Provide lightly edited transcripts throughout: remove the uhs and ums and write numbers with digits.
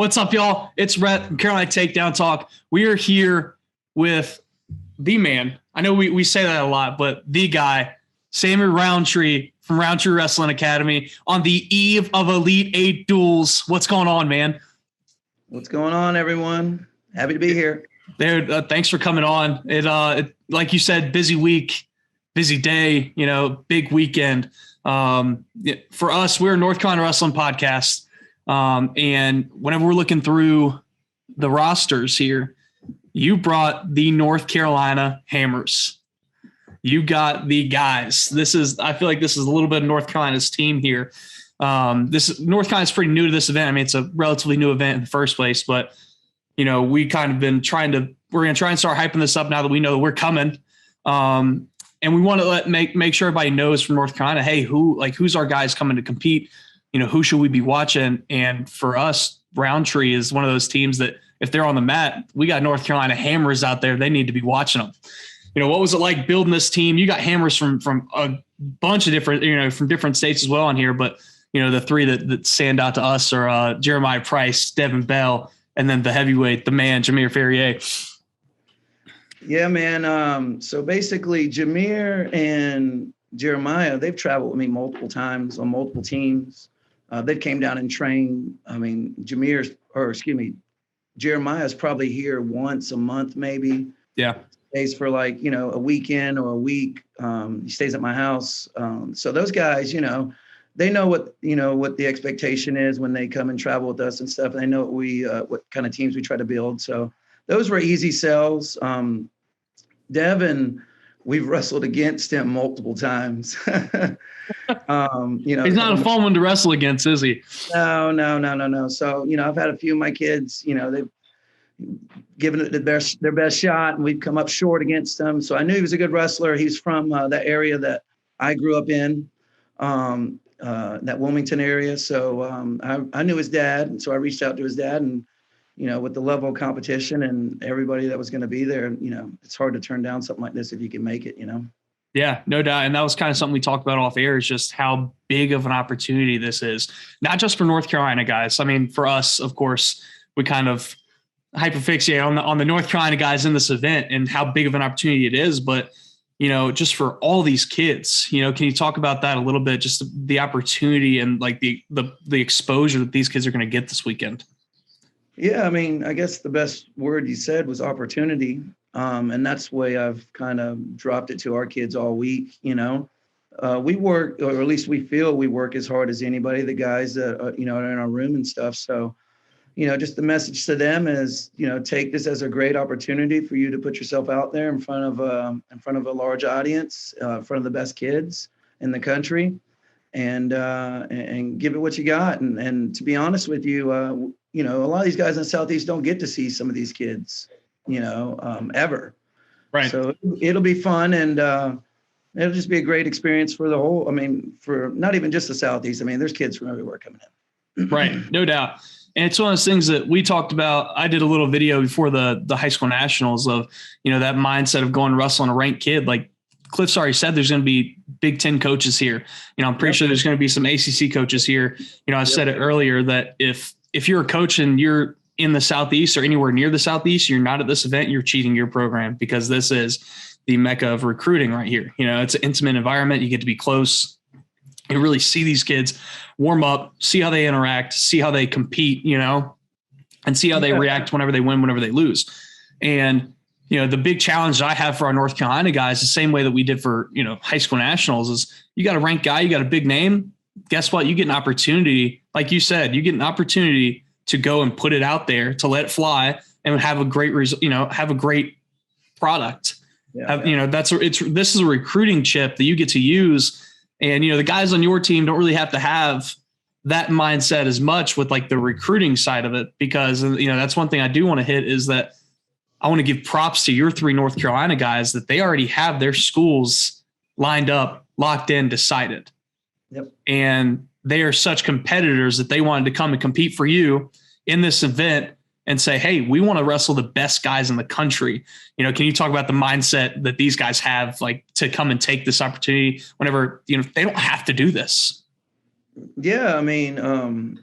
What's up, y'all? It's Rhett from Carolina Takedown Talk. We are here with the man. I know we say that a lot, but the guy, Sammy Roundtree from Roundtree Wrestling Academy, on the eve of Elite 8 duels. What's going on, man? What's going on, everyone? Happy to be here. There, thanks for coming on. It like you said, busy week, busy day. Big weekend. For us, we're a North Carolina Wrestling podcast. And whenever we're looking through the rosters here, you brought the North Carolina Hammers. You got the guys. I feel like this is a little bit of North Carolina's team here. North Carolina's pretty new to this event. I mean, it's a relatively new event in the first place, but we kind of been we're going to try and start hyping this up now that we know that we're coming. And we want to make sure everybody knows from North Carolina, hey, who's our guys coming to compete? Who should we be watching? And for us, Roundtree is one of those teams that if they're on the mat, we got North Carolina Hammers out there. They need to be watching them. What was it like building this team? You got Hammers from a bunch of different, from different states as well on here. But, the three that stand out to us are Jeremiah Price, Devin Bell, and then the heavyweight, the man, Jameer Ferrier. Yeah, man. So basically, Jameer and Jeremiah, they've traveled with me multiple times on multiple teams. They came down and trained. I mean, Jeremiah's probably here once a month, maybe. Yeah. Stays for a weekend or a week. He stays at my house. So those guys, they know what the expectation is when they come and travel with us and stuff. And they know what kind of teams we try to build. So those were easy sells. Devin, we've wrestled against him multiple times. He's not a fun one to wrestle against, is he? No. So, I've had a few of my kids, they've given it their best shot, and we've come up short against him. So I knew he was a good wrestler. He's from that area that I grew up in, that Wilmington area. So I knew his dad. And so I reached out to his dad, and, with the level of competition and everybody that was going to be there, it's hard to turn down something like this if you can make it, Yeah, no doubt. And that was kind of something we talked about off air, is just how big of an opportunity this is, not just for North Carolina guys. I mean, for us, of course, we kind of hyperfixate on the North Carolina guys in this event and how big of an opportunity it is. But, just for all these kids, can you talk about that a little bit? Just the opportunity and the exposure that these kids are going to get this weekend. Yeah, I mean, I guess the best word you said was opportunity. And that's the way I've kind of dropped it to our kids all week. We work, or at least we feel we work as hard as anybody, the guys that, are in our room and stuff. So, just the message to them is, take this as a great opportunity for you to put yourself out there in front of a large audience, in front of the best kids in the country, and give it what you got. And to be honest with you, a lot of these guys in the Southeast don't get to see some of these kids, ever. Right. So it'll be fun, and it'll just be a great experience for for not even just the Southeast. I mean, there's kids from everywhere coming in. Right. No doubt. And it's one of those things that we talked about. I did a little video before the high school nationals of, that mindset of going wrestling a ranked kid. Like Cliff's already said, there's going to be Big Ten coaches here. I'm pretty sure there's going to be some ACC coaches here. I said it earlier that if you're a coach and you're in the Southeast or anywhere near the Southeast, you're not at this event, you're cheating your program, because this is the mecca of recruiting right here. It's an intimate environment. You get to be close. You really see these kids warm up, see how they interact, see how they compete, and see how they react whenever they win, whenever they lose. And, the big challenge that I have for our North Carolina guys, the same way that we did for, high school nationals, is you got a ranked guy, you got a big name. Guess what? You get an opportunity. Like you said, you get an opportunity to go and put it out there, to let it fly and have a great result, have a great product. This is a recruiting chip that you get to use. And, the guys on your team don't really have to have that mindset as much with the recruiting side of it, because, that's one thing I do want to hit, is that I want to give props to your three North Carolina guys that they already have their schools lined up, locked in, decided. Yep. And they are such competitors that they wanted to come and compete for you in this event and say, hey, we want to wrestle the best guys in the country. Can you talk about the mindset that these guys have, to come and take this opportunity whenever, they don't have to do this? Yeah. I mean,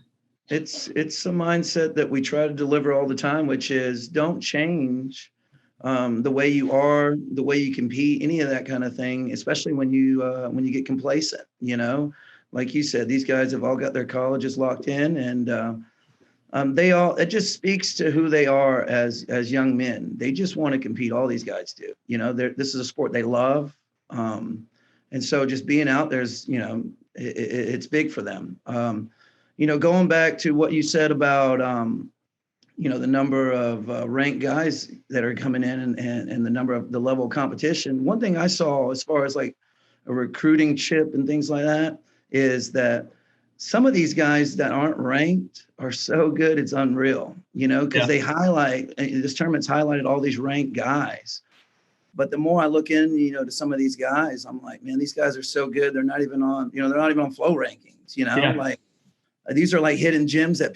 It's a mindset that we try to deliver all the time, which is don't change the way you are, the way you compete, any of that kind of thing, especially when you get complacent, like you said, these guys have all got their colleges locked in, and it just speaks to who they are as young men. They just want to compete. All these guys do, this is a sport they love. And so just being out there's, it's big for them. Going back to what you said about, the number of ranked guys that are coming in and the level of competition. One thing I saw as far as like a recruiting chip and things like that is that some of these guys that aren't ranked are so good, it's unreal, because they highlight, this tournament's highlighted all these ranked guys. But the more I look in, to some of these guys, I'm like, man, these guys are so good. They're not even on, they're not even on flow rankings, like these are like hidden gems that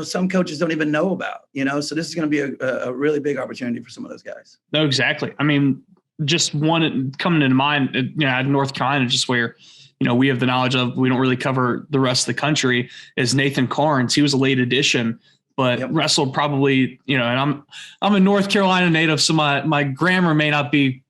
some coaches don't even know about, so this is going to be a really big opportunity for some of those guys. No, exactly. I mean, just one coming to mind, at North Carolina, just where, we have the knowledge of, we don't really cover the rest of the country, is Nathan Carnes. He was a late addition, but wrestled probably, and I'm a North Carolina native, so my grammar may not be,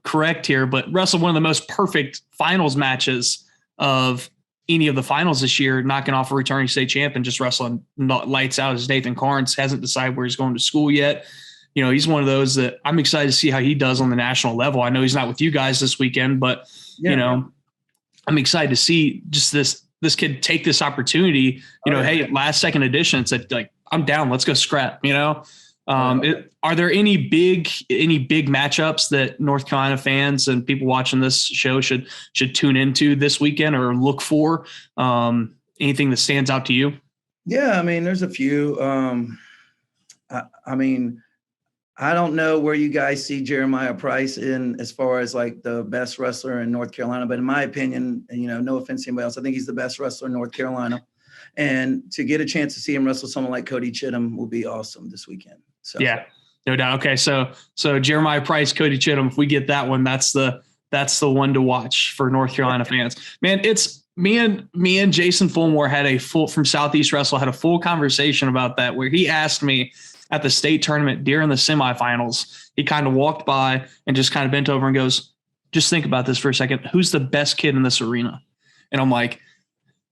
correct here, but wrestled one of the most perfect finals matches of any of the finals this year, knocking off a returning state champ and just wrestling lights out. As Nathan Carnes hasn't decided where he's going to school yet. He's one of those that I'm excited to see how he does on the national level. I know he's not with you guys this weekend, but I'm excited to see just this kid take this opportunity, hey, last second edition, it's like, I'm down, let's go scrap, are there any big matchups that North Carolina fans and people watching this show should tune into this weekend or look for? Anything that stands out to you? Yeah. I mean, there's a few, I don't know where you guys see Jeremiah Price in as far as like the best wrestler in North Carolina, but in my opinion, no offense to anybody else, I think he's the best wrestler in North Carolina. And to get a chance to see him wrestle someone like Cody Chittum will be awesome this weekend. So yeah, no doubt. Okay. So Jeremiah Price, Cody Chittum, if we get that one, that's the one to watch for North Carolina fans, man. It's me and Jason Fulmore from Southeast Wrestle had a full conversation about that, where he asked me at the state tournament during the semifinals, he kind of walked by and just kind of bent over and goes, just think about this for a second. Who's the best kid in this arena? And I'm like,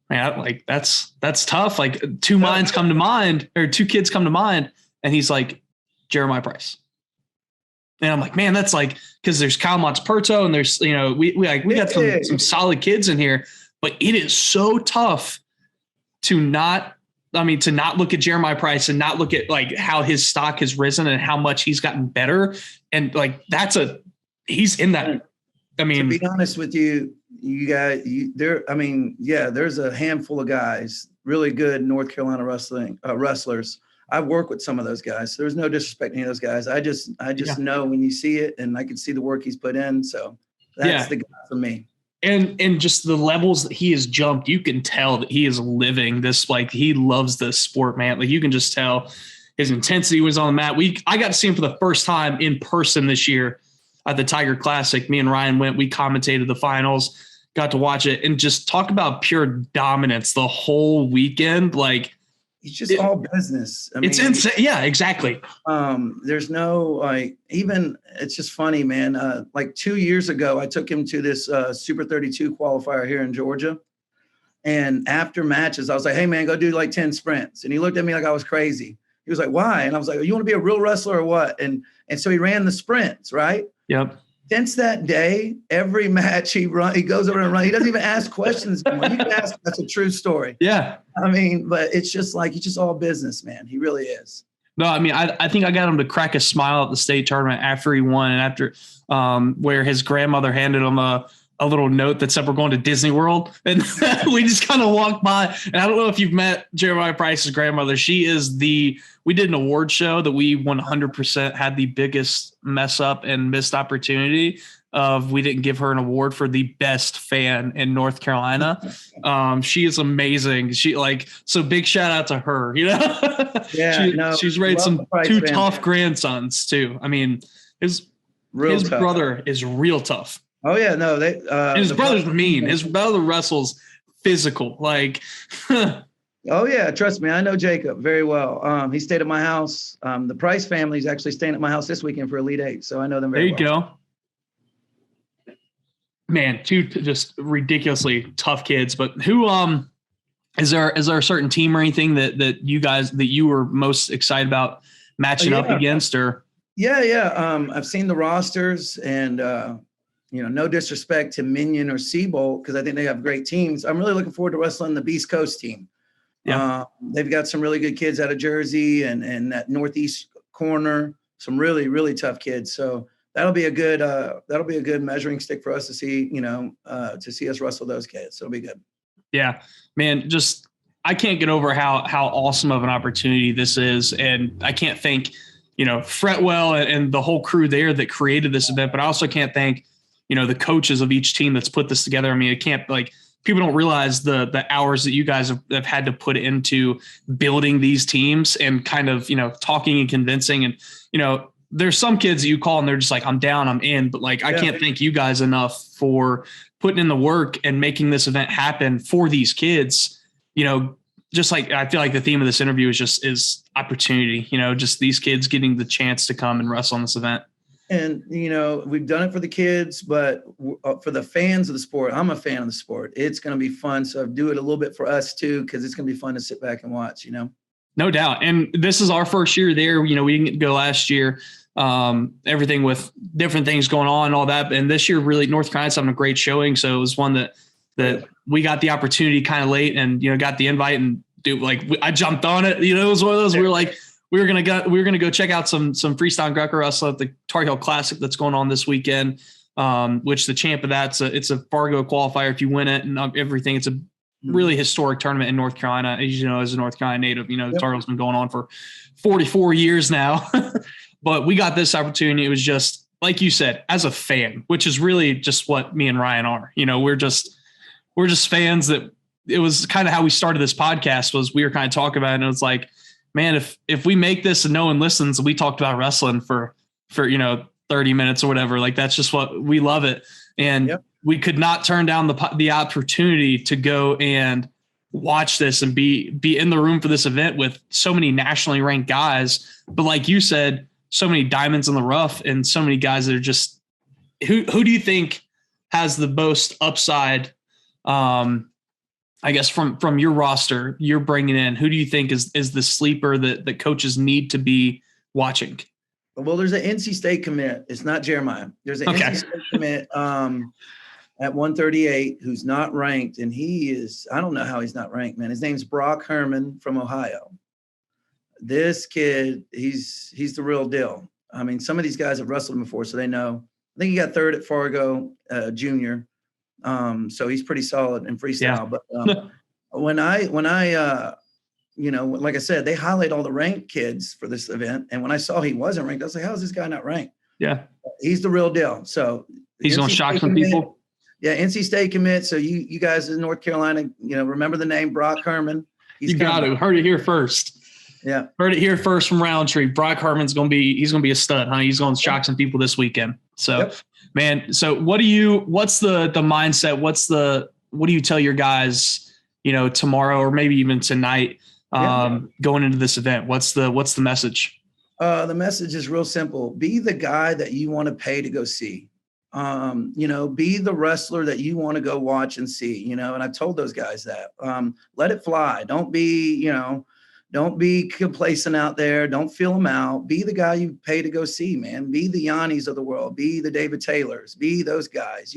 man, like that's tough. Like two kids come to mind. And he's like, Jeremiah Price. And I'm like, man, that's like, cause there's Kyle Monteperto and there's, we got some solid kids in here, but it is so tough to not look at Jeremiah Price and not look at like how his stock has risen and how much he's gotten better. And like, he's in that. I mean, to be honest with you, there's a handful of guys, really good North Carolina wrestlers. I've worked with some of those guys. So there's no disrespect to any of those guys. I just know when you see it, and I can see the work he's put in. So that's the guy for me. And just the levels that he has jumped, you can tell that he is living this, like he loves this sport, man. Like you can just tell his intensity was on the mat. I got to see him for the first time in person this year at the Tiger Classic. Me and Ryan we commentated the finals, got to watch it, and just talk about pure dominance the whole weekend. Like it's just all business. It's insane. Yeah, exactly. There's no it's just funny, man. Like 2 years ago, I took him to this Super 32 qualifier here in Georgia. And after matches, I was like, hey man, go do like 10 sprints. And he looked at me like I was crazy. He was like, why? And I was like, you want to be a real wrestler or what? And so he ran the sprints, right? Yep. Since that day, every match he goes over and runs. He doesn't even ask questions anymore. You can ask, that's a true story. Yeah. But it's just like, he's just all business, man. He really is. No, I think I got him to crack a smile at the state tournament after he won, and after where his grandmother handed him a little note that said we're going to Disney World, and we just kind of walked by. And I don't know if you've met Jeremiah Price's grandmother. She is we did an award show that we 100% had the biggest mess up and missed opportunity of. We didn't give her an award for the best fan in North Carolina. She is amazing. So big shout out to her, Yeah. She's raised two tough grandsons too. I mean, his brother is real tough. Oh yeah, no, his brother's mean. His brother wrestles physical, like. Oh yeah, trust me, I know Jacob very well. He stayed at my house. The Price family is actually staying at my house this weekend for Elite Eight, so I know them There very you well. go. Man, two just ridiculously tough kids. But who is there a certain team or anything that you were most excited about matching up against? Or yeah. I've seen the rosters, and no disrespect to Minion or Seabolt, because I think they have great teams. I'm really looking forward to wrestling the Beast Coast team. yeah, They've got some really good kids out of Jersey and that Northeast corner, some really, really tough kids. So that'll be a good measuring stick for us to see, to see us wrestle those kids. So it'll be good. yeah, man, just I can't get over how awesome of an opportunity this is, and I can't thank Fretwell and the whole crew there that created this event, but I also can't thank the coaches of each team that's put this together. I mean, it can't people don't realize the hours that you guys have had to put into building these teams and kind of talking and convincing, and there's some kids that you call and they're just like, I'm down, I'm in, but I can't thank you guys enough for putting in the work and making this event happen for these kids. Just like I feel like the theme of this interview is opportunity, just these kids getting the chance to come and wrestle on this event. And, we've done it for the kids, but for the fans of the sport, I'm a fan of the sport. It's going to be fun. So do it a little bit for us too, because it's going to be fun to sit back and watch, No doubt. And this is our first year there. We didn't go last year. Everything with different things going on and all that. And this year, really, North Carolina's having a great showing. So it was one that we got the opportunity kind of late and, got the invite and I jumped on it. It was one of those, we were like, we were going to go check out some freestyle Greco wrestling at the Tar Heel Classic that's going on this weekend. Which the champ of it's a Fargo qualifier if you win it and everything. It's a really historic tournament in North Carolina. As you know, as a North Carolina native, Tar Heel's been going on for 44 years now. But we got this opportunity. It was just, like you said, as a fan, which is really just what me and Ryan are. We're just fans. That it was kind of how we started this podcast. Was we were kind of talking about it, and it was like, man, if we make this and no one listens, we talked about wrestling for 30 minutes or whatever. That's just what we love it. And we could not turn down the opportunity to go and watch this and be in the room for this event with so many nationally ranked guys. But like you said, so many diamonds in the rough and so many guys that are just, who do you think has the most upside? I guess from your roster you're bringing in, who do you think is the sleeper that coaches need to be watching? Well, there's an NC State commit. It's not Jeremiah. There's an NC State commit at 138 who's not ranked, and I don't know how he's not ranked, man. His name's Brock Herman from Ohio. This kid, he's the real deal. I mean, some of these guys have wrestled him before, so they know. I think he got third at Fargo junior. So he's pretty solid in freestyle. Yeah. But when I like I said, they highlight all the ranked kids for this event. And when I saw he wasn't ranked, I was like, how is this guy not ranked? Yeah. He's the real deal. So he's going to shock some people. Yeah. NC State commit. So you guys in North Carolina, remember the name Brock Herman. You got to. Heard it here first. Yeah. Heard it here first from Roundtree. Brock Herman's going to be a stud, huh? He's going to shock some people this weekend. So, man, so what's the mindset? What do you tell your guys, tomorrow or maybe even tonight, going into this event? What's the message? The message is real simple. Be the guy that you want to pay to go see. Be the wrestler that you want to go watch and see, and I've told those guys that. Let it fly. Don't be complacent out there. Don't feel them out. Be the guy you pay to go see, man. Be the Yannis of the world. Be the David Taylors. Be those guys,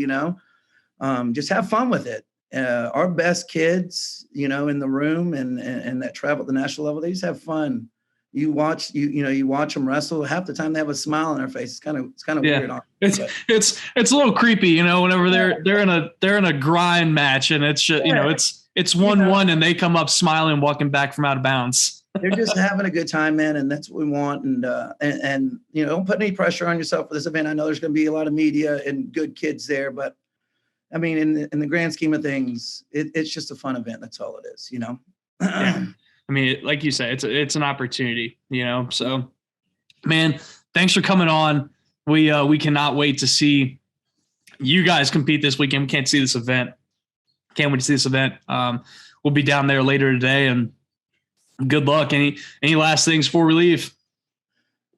just have fun with it. Our best kids, in the room and that travel at the national level, they just have fun. You watch them wrestle. Half the time they have a smile on their face. It's kind of weird. It's a little creepy, whenever they're in a grind match and it's just, it's 1-1 and they come up smiling, walking back from out of bounds. They're just having a good time, man. And that's what we want. And don't put any pressure on yourself for this event. I know there's going to be a lot of media and good kids there, but I mean, in the grand scheme of things, it's just a fun event. That's all it is, Yeah. I mean, like you say, it's an opportunity, so man, thanks for coming on. We cannot wait to see you guys compete this weekend. We can't see this event. Can't wait to see this event. We'll be down there later today and Good luck. Any last things before we leave?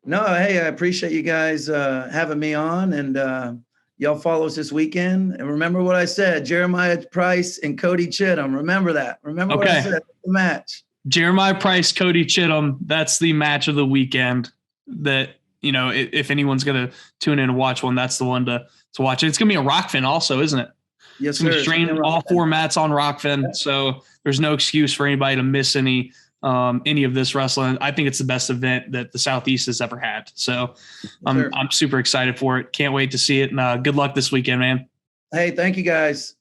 No, hey, I appreciate you guys having me on, and y'all follow us this weekend. And remember what I said, Jeremiah Price and Cody Chittum. Remember that. Remember what I said, the match. Jeremiah Price, Cody Chittum. That's the match of the weekend that, if anyone's going to tune in and watch one, that's the one to watch. It's going to be a Rockfin also, isn't it? Yes, it's going to sir. strain all four mats on Rockfin. Yeah. So there's no excuse for anybody to miss any of this wrestling. I think it's the best event that the Southeast has ever had. So I'm super excited for it. Can't wait to see it. And good luck this weekend, man. Hey, thank you guys.